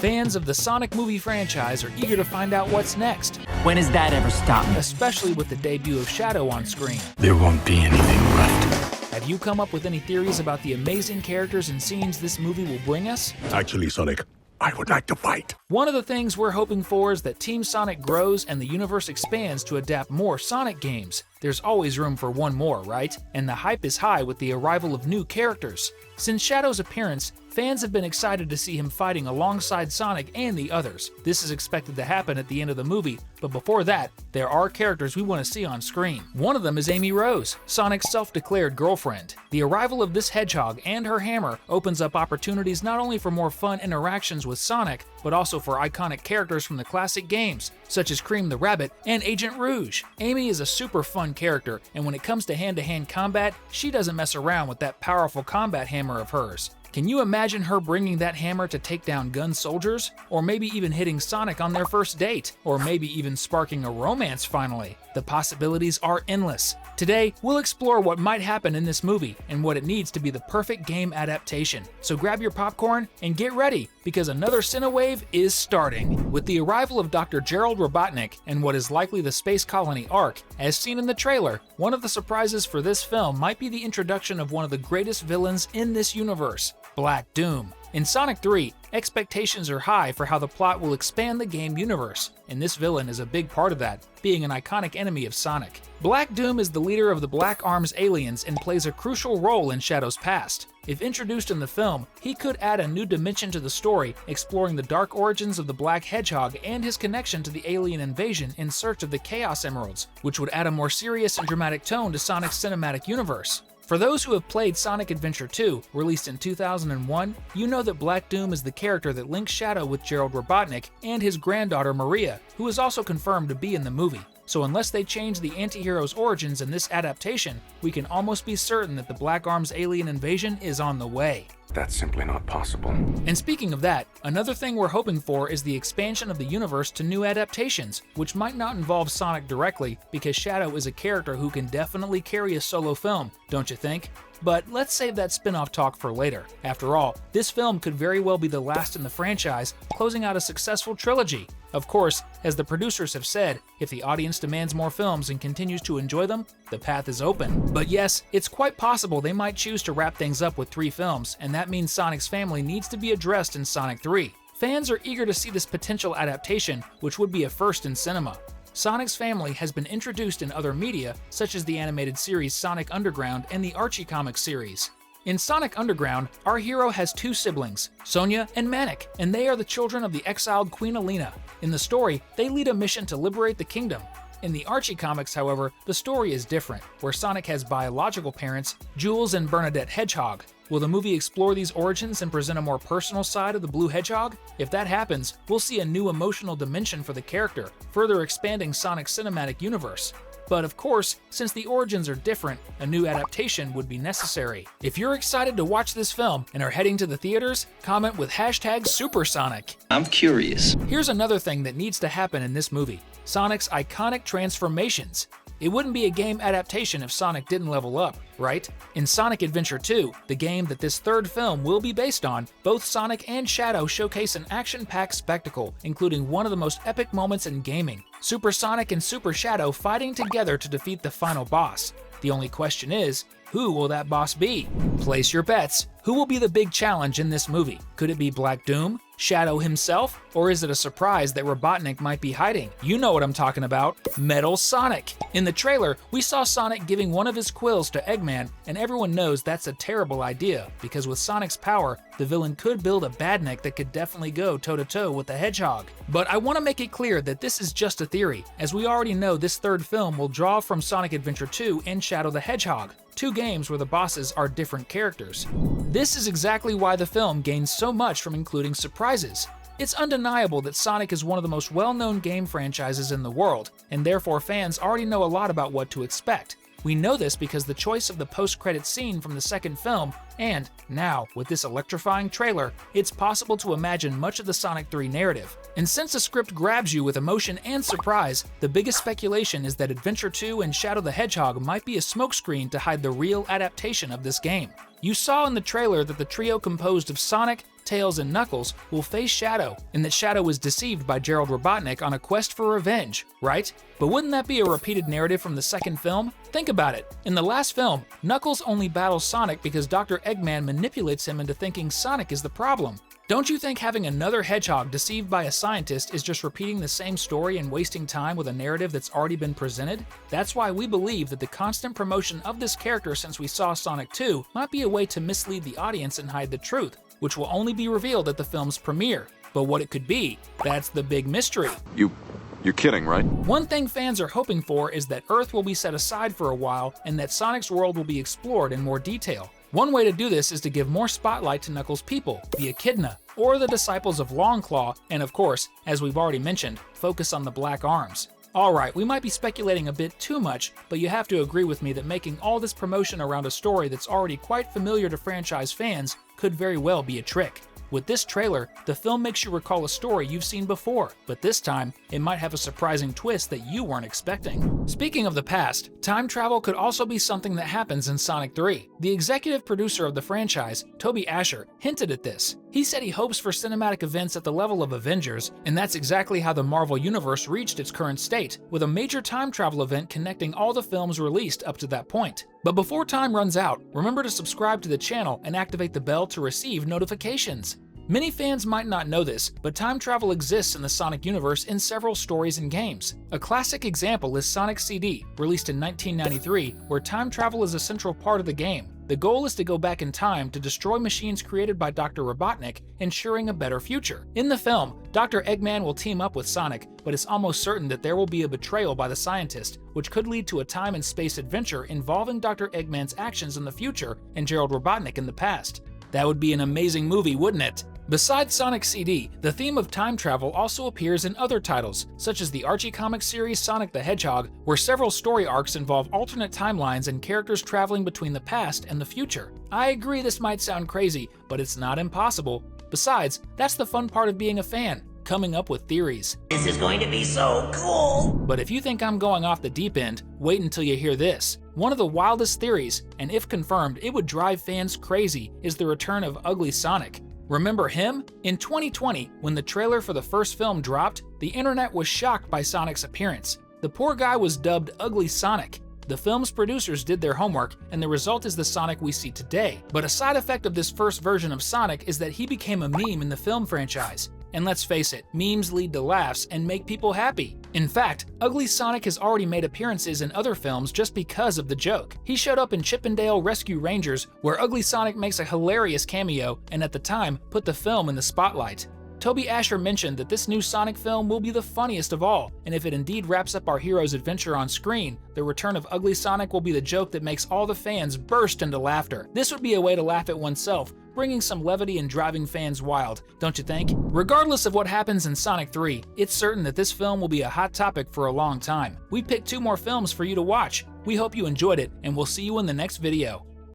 Fans of the Sonic movie franchise are eager to find out what's next, When has that ever stopped me? especially with the debut of Shadow on screen. There won't be anything left. Have you come up with any theories about the amazing characters and scenes this movie will bring us? Actually, Sonic, I would like to fight. One of the things we're hoping for is that Team Sonic grows and the universe expands to adapt more Sonic games. There's always room for one more, right? And the hype is high with the arrival of new characters. Since Shadow's appearance, fans have been excited to see him fighting alongside Sonic and the others. This is expected to happen at the end of the movie, but before that, there are characters we want to see on screen. One of them is Amy Rose, Sonic's self-declared girlfriend. The arrival of this hedgehog and her hammer opens up opportunities not only for more fun interactions with Sonic, but also for iconic characters from the classic games, such as Cream the Rabbit and Agent Rouge. Amy is a super fun character, and when it comes to hand-to-hand combat, she doesn't mess around with that powerful combat hammer of hers. Can you imagine her bringing that hammer to take down gun soldiers? Or maybe even hitting Sonic on their first date? Or maybe even sparking a romance finally? The possibilities are endless. Today, we'll explore what might happen in this movie and what it needs to be the perfect game adaptation. So grab your popcorn and get ready, because another Cinewave is starting. With the arrival of Dr. Gerald Robotnik and what is likely the space colony Ark, as seen in the trailer, one of the surprises for this film might be the introduction of one of the greatest villains in this universe, Black Doom. In Sonic 3, expectations are high for how the plot will expand the game universe, and this villain is a big part of that, being an iconic enemy of Sonic. Black Doom is the leader of the Black Arms aliens and plays a crucial role in Shadow's past. If introduced in the film, he could add a new dimension to the story, exploring the dark origins of the Black Hedgehog and his connection to the alien invasion in search of the Chaos Emeralds, which would add a more serious and dramatic tone to Sonic's cinematic universe. For those who have played Sonic Adventure 2, released in 2001, you know that Black Doom is the character that links Shadow with Gerald Robotnik and his granddaughter Maria, who is also confirmed to be in the movie. So unless they change the anti-hero's origins in this adaptation, we can almost be certain that the Black Arms alien invasion is on the way. That's simply not possible. And speaking of that, another thing we're hoping for is the expansion of the universe to new adaptations, which might not involve Sonic directly, because Shadow is a character who can definitely carry a solo film, don't you think? But let's save that spin-off talk for later. After all, this film could very well be the last in the franchise, closing out a successful trilogy. Of course, as the producers have said, if the audience demands more films and continues to enjoy them, the path is open. But yes, it's quite possible they might choose to wrap things up with 3 films, and that means Sonic's family needs to be addressed in Sonic 3. Fans are eager to see this potential adaptation, which would be a first in cinema. Sonic's family has been introduced in other media, such as the animated series Sonic Underground and the Archie Comics series. In Sonic Underground, our hero has 2 siblings, Sonia and Manic, and they are the children of the exiled Queen Alina. In the story, they lead a mission to liberate the kingdom. In the Archie comics, however, the story is different, where Sonic has biological parents, Jules and Bernadette Hedgehog. Will the movie explore these origins and present a more personal side of the Blue Hedgehog? If that happens, we'll see a new emotional dimension for the character, further expanding Sonic's cinematic universe. But of course, since the origins are different, a new adaptation would be necessary. If you're excited to watch this film and are heading to the theaters, comment with #SuperSonic. I'm curious. Here's another thing that needs to happen in this movie: Sonic's iconic transformations. It wouldn't be a game adaptation if Sonic didn't level up, right? In Sonic Adventure 2, the game that this third film will be based on, both Sonic and Shadow showcase an action-packed spectacle, including one of the most epic moments in gaming: Super Sonic and Super Shadow fighting together to defeat the final boss. The only question is, who will that boss be? Place your bets. Who will be the big challenge in this movie? Could it be Black Doom, Shadow himself, or is it a surprise that Robotnik might be hiding? You know what I'm talking about: Metal Sonic. In the trailer, we saw Sonic giving one of his quills to Eggman, and everyone knows that's a terrible idea, because with Sonic's power, the villain could build a badnik that could definitely go toe-to-toe with the Hedgehog. But I want to make it clear that this is just a theory, as we already know this third film will draw from Sonic Adventure 2 and Shadow the Hedgehog, 2 games where the bosses are different characters. This is exactly why the film gains so much from including surprises. It's undeniable that Sonic is one of the most well-known game franchises in the world, and therefore fans already know a lot about what to expect. We know this because the choice of the post-credits scene from the second film, and now, with this electrifying trailer, it's possible to imagine much of the Sonic 3 narrative. And since the script grabs you with emotion and surprise, the biggest speculation is that Adventure 2 and Shadow the Hedgehog might be a smokescreen to hide the real adaptation of this game. You saw in the trailer that the trio composed of Sonic, Tails, and Knuckles will face Shadow, and that Shadow was deceived by Gerald Robotnik on a quest for revenge, right? But wouldn't that be a repeated narrative from the second film? Think about it. In the last film, Knuckles only battles Sonic because Dr. Eggman manipulates him into thinking Sonic is the problem. Don't you think having another hedgehog deceived by a scientist is just repeating the same story and wasting time with a narrative that's already been presented? That's why we believe that the constant promotion of this character since we saw Sonic 2 might be a way to mislead the audience and hide the truth, which will only be revealed at the film's premiere. But what it could be, that's the big mystery. You're kidding, right? One thing fans are hoping for is that Earth will be set aside for a while and that Sonic's world will be explored in more detail. One way to do this is to give more spotlight to Knuckles' people, the Echidna, or the disciples of Longclaw, and of course, as we've already mentioned, focus on the Black Arms. Alright, we might be speculating a bit too much, but you have to agree with me that making all this promotion around a story that's already quite familiar to franchise fans could very well be a trick. With this trailer, the film makes you recall a story you've seen before, but this time, it might have a surprising twist that you weren't expecting. Speaking of the past, time travel could also be something that happens in Sonic 3. The executive producer of the franchise, Toby Asher, hinted at this. He said he hopes for cinematic events at the level of Avengers, and that's exactly how the Marvel Universe reached its current state, with a major time travel event connecting all the films released up to that point. But before time runs out, remember to subscribe to the channel and activate the bell to receive notifications. Many fans might not know this, but time travel exists in the Sonic universe in several stories and games. A classic example is Sonic CD, released in 1993, where time travel is a central part of the game. The goal is to go back in time to destroy machines created by Dr. Robotnik, ensuring a better future. In the film, Dr. Eggman will team up with Sonic, but it's almost certain that there will be a betrayal by the scientist, which could lead to a time and space adventure involving Dr. Eggman's actions in the future and Gerald Robotnik in the past. That would be an amazing movie, wouldn't it? Besides Sonic CD, the theme of time travel also appears in other titles, such as the Archie comic series Sonic the Hedgehog, where several story arcs involve alternate timelines and characters traveling between the past and the future. I agree this might sound crazy, but it's not impossible. Besides, that's the fun part of being a fan, coming up with theories. This is going to be so cool! But if you think I'm going off the deep end, wait until you hear this. One of the wildest theories, and if confirmed, it would drive fans crazy, is the return of Ugly Sonic. Remember him? In 2020, when the trailer for the first film dropped, the internet was shocked by Sonic's appearance. The poor guy was dubbed Ugly Sonic. The film's producers did their homework, and the result is the Sonic we see today. But a side effect of this first version of Sonic is that he became a meme in the film franchise. And let's face it, memes lead to laughs and make people happy. In fact, Ugly Sonic has already made appearances in other films just because of the joke. He showed up in Chip 'n Dale Rescue Rangers, where Ugly Sonic makes a hilarious cameo and at the time put the film in the spotlight. Toby Asher mentioned that this new Sonic film will be the funniest of all, and if it indeed wraps up our hero's adventure on screen, the return of Ugly Sonic will be the joke that makes all the fans burst into laughter. This would be a way to laugh at oneself, bringing some levity and driving fans wild, don't you think? Regardless of what happens in Sonic 3, it's certain that this film will be a hot topic for a long time. We picked 2 more films for you to watch. We hope you enjoyed it, and we'll see you in the next video.